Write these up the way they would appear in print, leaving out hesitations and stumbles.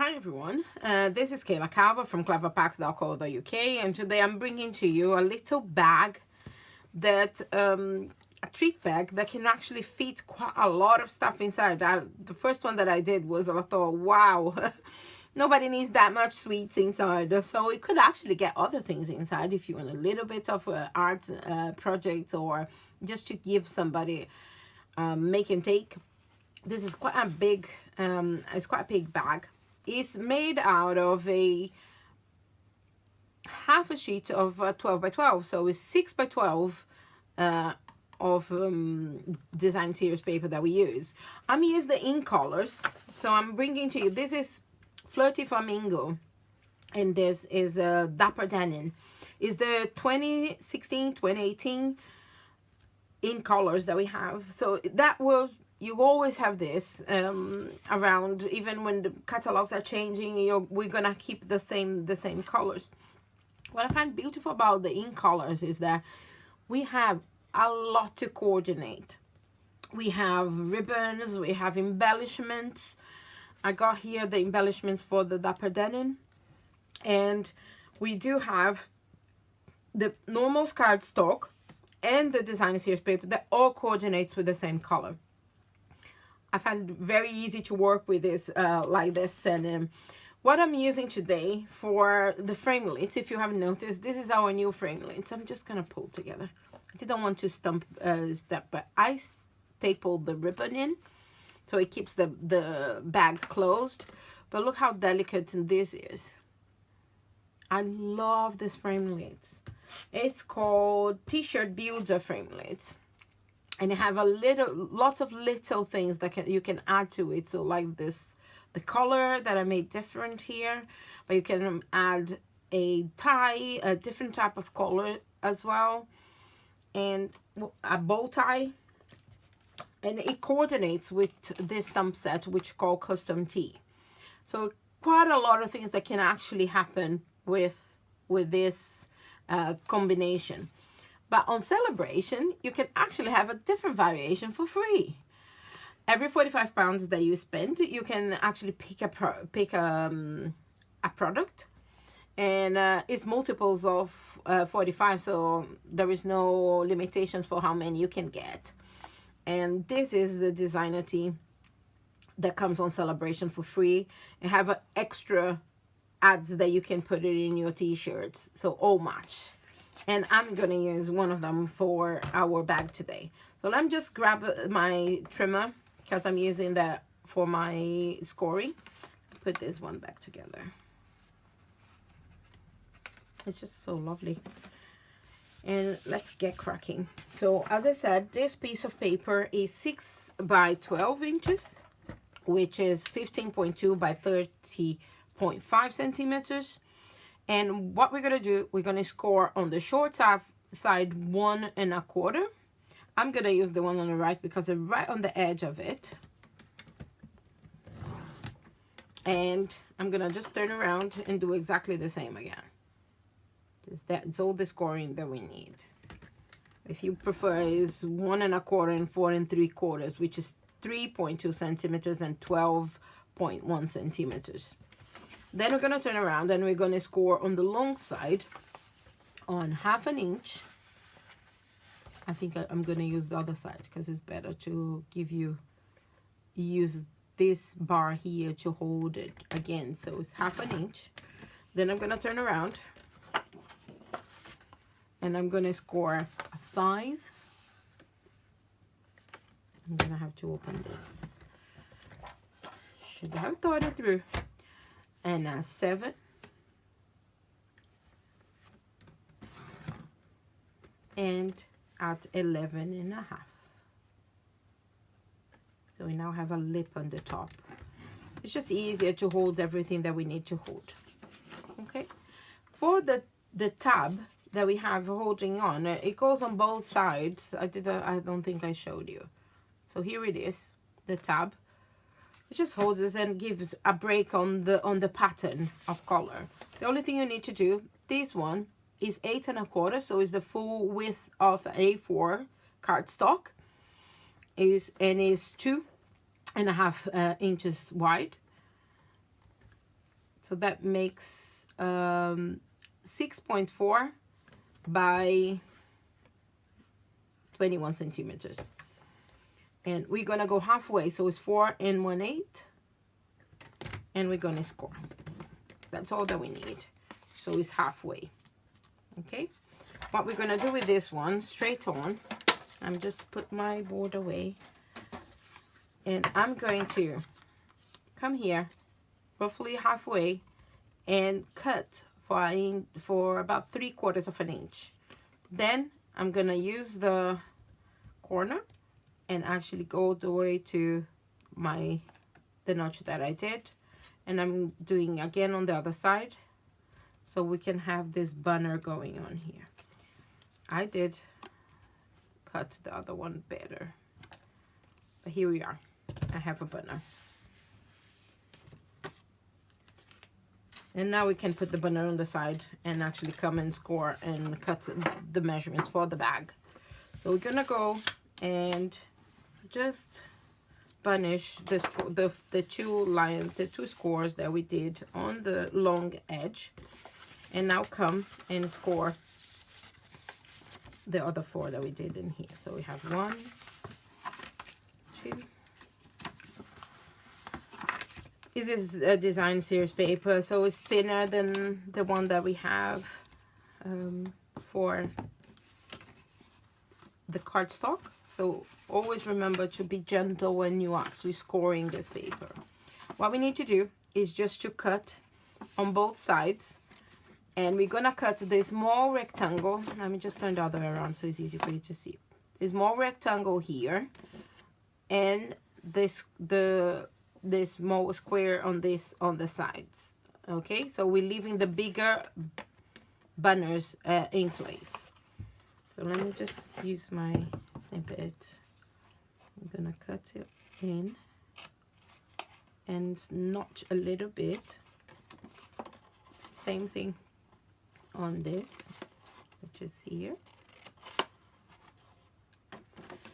Hi everyone, this is Kayla Calver from cleverpacks.co.uk, and today I'm bringing to you a little bag that a treat bag that can actually fit quite a lot of stuff inside. The first one that I did was, I thought, wow, nobody needs that much sweets inside, so it could actually get other things inside if you want a little bit of art project, or just to give somebody make and take. This is quite a big it's quite a big bag. It's made out of a half a sheet of 12 by 12, so it's 6 by 12 of design series paper that we use. I'm using the ink colors, so I'm bringing to you, this is Flirty Flamingo, and this is Dapper Denim. Is the 2016 2018 ink colors that we have, so that will, you always have this around. Even when the catalogs are changing, we're gonna keep the same colors. What I find beautiful about the ink colors is that we have a lot to coordinate. We have ribbons, we have embellishments. I got here the embellishments for the Dapper Denim, and we do have the normal cardstock and the designer series paper that all coordinates with the same color. I find it very easy to work with this like this. And what I'm using today for the framelits, if you haven't noticed, this is our new framelits. I'm just gonna pull together. I didn't want to step, but I stapled the ribbon in so it keeps the bag closed. But look how delicate this is. I love this framelits. It's called T-shirt Builder framelits. And you have lots of little things that you can add to it. So like this, the color that I made different here, but you can add a tie, a different type of color as well, and a bow tie. And it coordinates with this stamp set, which is called Custom Tee. So quite a lot of things that can actually happen with this combination. But on Celebration, you can actually have a different variation for free. Every £45 that you spend, you can actually pick a product, and it's multiples of 45, so there is no limitations for how many you can get. And this is the designer tee that comes on Celebration for free, and have extra ads that you can put it in your t-shirts, so all match. And I'm going to use one of them for our bag today. So let me just grab my trimmer, because I'm using that for my scoring. Put this one back together. It's just so lovely. And let's get cracking. So as I said, this piece of paper is 6 by 12 inches, which is 15.2 by 30.5 centimeters. And what we're gonna do, we're gonna score on the short side 1 1/4. I'm gonna use the one on the right because it's right on the edge of it. And I'm gonna just turn around and do exactly the same again. That's all the scoring that we need. If you prefer, is 1 1/4 and 4 3/4, which is 3.2 centimeters and 12.1 centimeters. Then we're going to turn around and we're going to score on the long side on 1/2 inch. I think I'm going to use the other side because it's better to use this bar here to hold it again. So it's 1/2 inch. Then I'm going to turn around and I'm going to score a 5. I'm going to have to open this. Should have thought it through. And a 7, and at 11.5. So we now have a lip on the top. It's just easier to hold everything that we need to hold. Okay, for the tab that we have holding on, it goes on both sides. I don't think I showed you. So here it is, the tab. It just holds this and gives a break on the pattern of color. The only thing you need to do, this one is 8 1/4, so it's the full width of A4 cardstock. Is 2.5 inches wide. So that makes 6.4 by 21 centimeters. And we're gonna go halfway, so it's 4 1/8, and we're gonna score. That's all that we need. So it's halfway. Okay, what we're gonna do with this one, straight on, I'm just put my board away, and I'm going to come here roughly halfway and cut for about 3/4 of an inch. Then I'm gonna use the corner and actually go all the way to the notch that I did, and I'm doing again on the other side, so we can have this banner going on here. I did cut the other one better, but here we are. I have a banner. And now we can put the banner on the side and actually come and score and cut the measurements for the bag. So we're gonna go and just banish the two scores that we did on the long edge, and now come and score the other 4 that we did in here. So we have 1, 2. This is a design series paper, so it's thinner than the one that we have for the cardstock. So always remember to be gentle when you're actually scoring this paper. What we need to do is just to cut on both sides, and we're gonna cut this small rectangle. Let me just turn the other way around so it's easy for you to see. This small rectangle here, and this small square on the sides. Okay, so we're leaving the bigger banners in place. So let me just use my snippet. I'm gonna cut it in and notch a little bit. Same thing on this, which is here.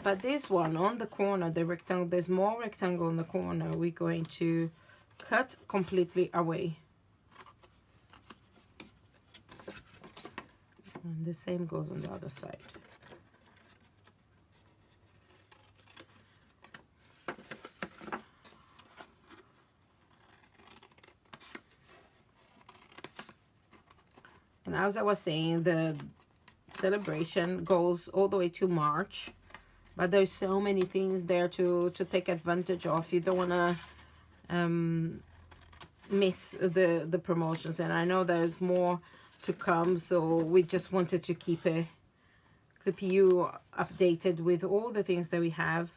But this one on the corner, the rectangle, the small rectangle in the corner, we're going to cut completely away. And the same goes on the other side. And as I was saying, the celebration goes all the way to March. But there's so many things there to take advantage of. You don't want to miss the promotions. And I know there's more to come, so we just wanted to keep you updated with all the things that we have.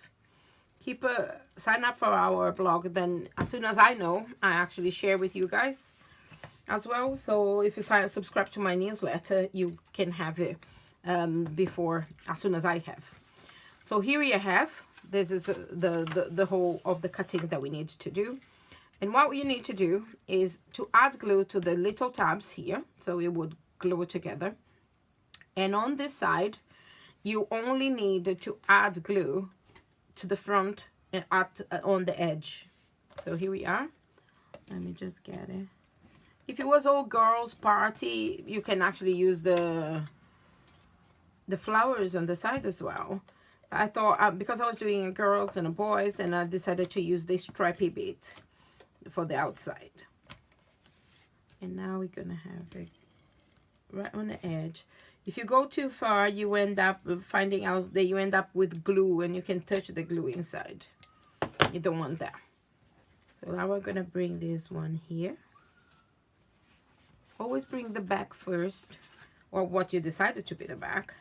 Sign up for our blog. Then as soon as I know, I actually share with you guys as well. So if you subscribe to my newsletter, you can have it as soon as I have. So here you have, this is the whole of the cutting that we need to do. And what you need to do is to add glue to the little tabs here. So we would glue it together. And on this side, you only need to add glue to the front and on the edge. So here we are. Let me just get it. If it was all girls party, you can actually use the flowers on the side as well. I thought, because I was doing a girls and a boys, and I decided to use this stripy bit for the outside. And now we're gonna have it right on the edge. If you go too far, you end up finding out that you end up with glue, and you can touch the glue inside. You don't want that. So now we're gonna bring this one here. Always bring the back first, or what you decided to be the back,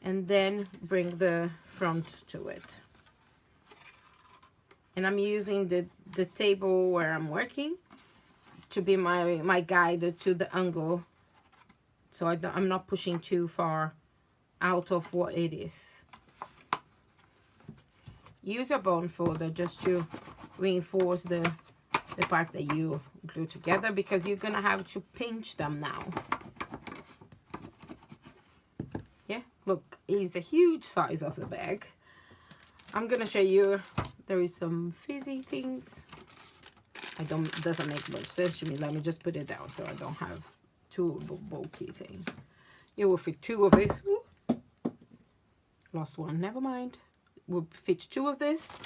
and then bring the front to it. And I'm using the table where I'm working to be my guide to the angle, so I'm not pushing too far out of what it is. Use a bone folder just to reinforce the parts that you glue together, because you're gonna have to pinch them now. Yeah, look, it's a huge size of the bag. I'm gonna show you, there is some fizzy things. doesn't make much sense to me. Let me just put it down so I don't have two bulky things. It will fit two of this. Ooh. Lost one, never mind. We'll fit two of this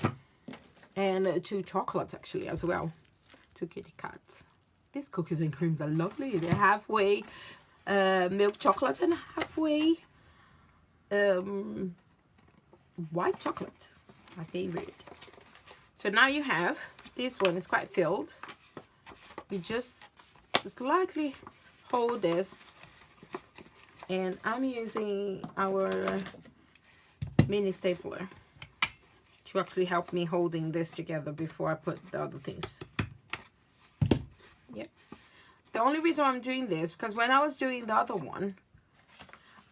and two chocolates actually as well. Two kitty cats. These cookies and creams are lovely. They're halfway milk chocolate and halfway white chocolate, my favorite. So now you have, this one is quite filled. You just slightly hold this, and I'm using our mini stapler to actually help me holding this together before I put the other things. Yes. The only reason I'm doing this, because when I was doing the other one,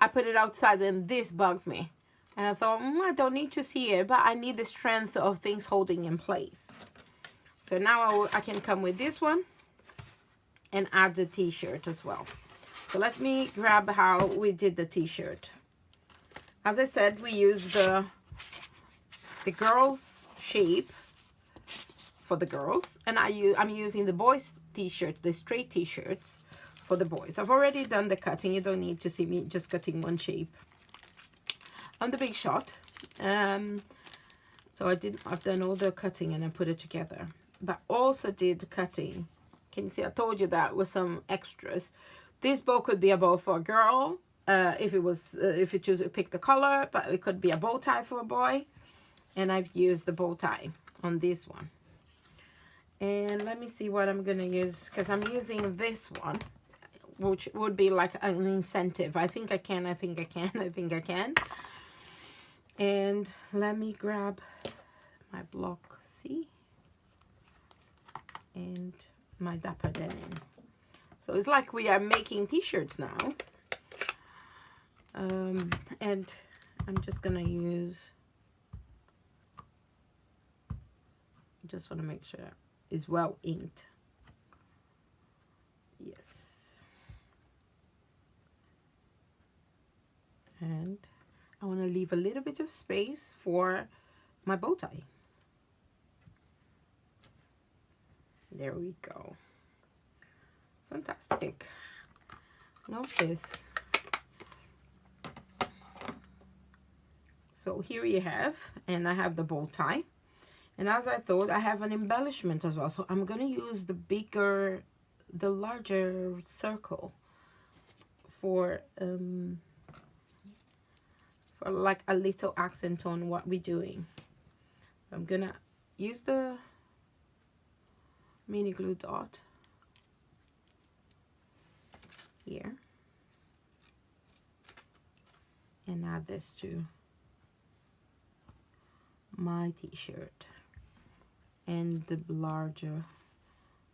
I put it outside and this bugged me. And I thought, I don't need to see it, but I need the strength of things holding in place. So now I can come with this one and add the t-shirt as well. So let me grab how we did the t-shirt. As I said, we used the girls shape for the girls, and I'm using the boys t-shirts, the straight t-shirts for the boys. I've already done the cutting. You don't need to see me just cutting one shape on the Big Shot. So I've done all the cutting and I put it together, but also did cutting. Can you see? I told you that with some extras. This bow could be a bow for a girl, if you choose to pick the color, but it could be a bow tie for a boy. And I've used the bow tie on this one. And let me see what I'm gonna use, because I'm using this one, which would be like an incentive. I think I can. And let me grab my block C and my Dapper Denim. So it's like we are making t-shirts now. And I'm just gonna use, just want to make sure it's well inked. Yes. And I want to leave a little bit of space for my bow tie. There we go. Fantastic. Love this. So here you have, and I have the bow tie. And as I thought, I have an embellishment as well. So I'm going to use the larger circle for like a little accent on what we're doing. So I'm going to use the mini glue dot here and add this to my t-shirt and the larger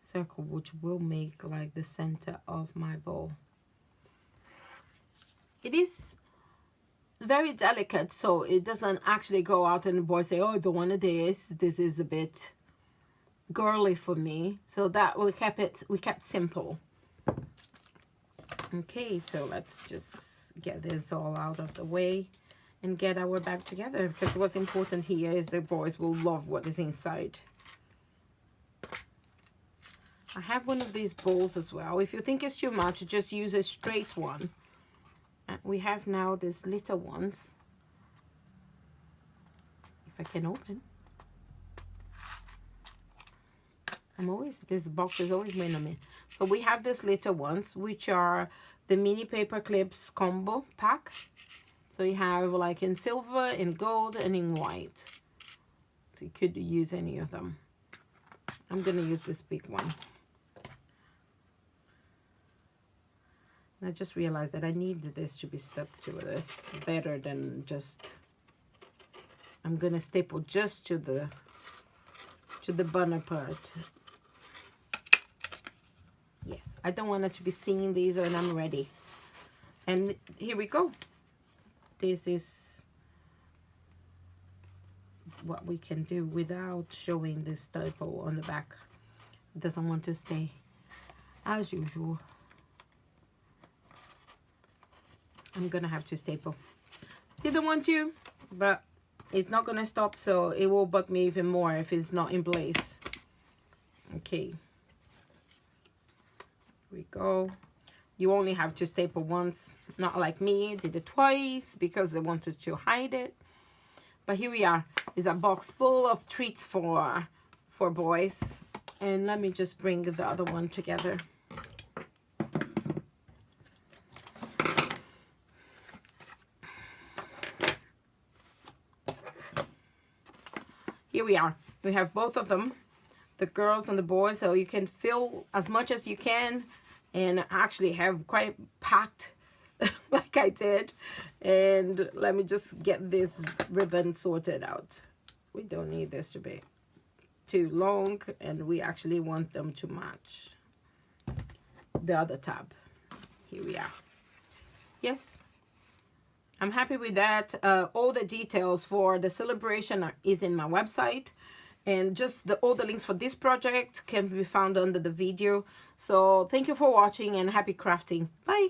circle, which will make like the center of my bow. It is very delicate, so it doesn't actually go out and the boys say, oh, I don't want this is a bit girly for me. So that we kept simple. Okay, so let's just get this all out of the way and get our bag together, because what's important here is the boys will love what is inside. I have one of these bowls as well. If you think it's too much, just use a straight one. We have now these little ones. If I can open. This box is always made on me. So we have these little ones, which are the mini paper clips combo pack. So you have like in silver, in gold, and in white. So you could use any of them. I'm gonna use this big one. And I just realized that I need this to be stuck to this better than just, I'm gonna staple just to the bunner part. Yes, I don't want it to be seeing these when I'm ready. And here we go. This is what we can do without showing this staple on the back. It doesn't want to stay as usual. I'm gonna have to staple. Didn't want to, but it's not gonna stop, so it will bug me even more if it's not in place. Okay, here we go. You only have to staple once, not like me, did it twice because I wanted to hide it. But here we are. It's a box full of treats for boys. And let me just bring the other one together. Here we are. We have both of them, the girls and the boys, so you can fill as much as you can and actually have quite packed like I did. And let me just get this ribbon sorted out. We don't need this to be too long, and we actually want them to match the other tab. Here we are. Yes, I'm happy with that. All the details for the celebration is in my website, and just all the links for this project can be found under the video. So thank you for watching and happy crafting. Bye.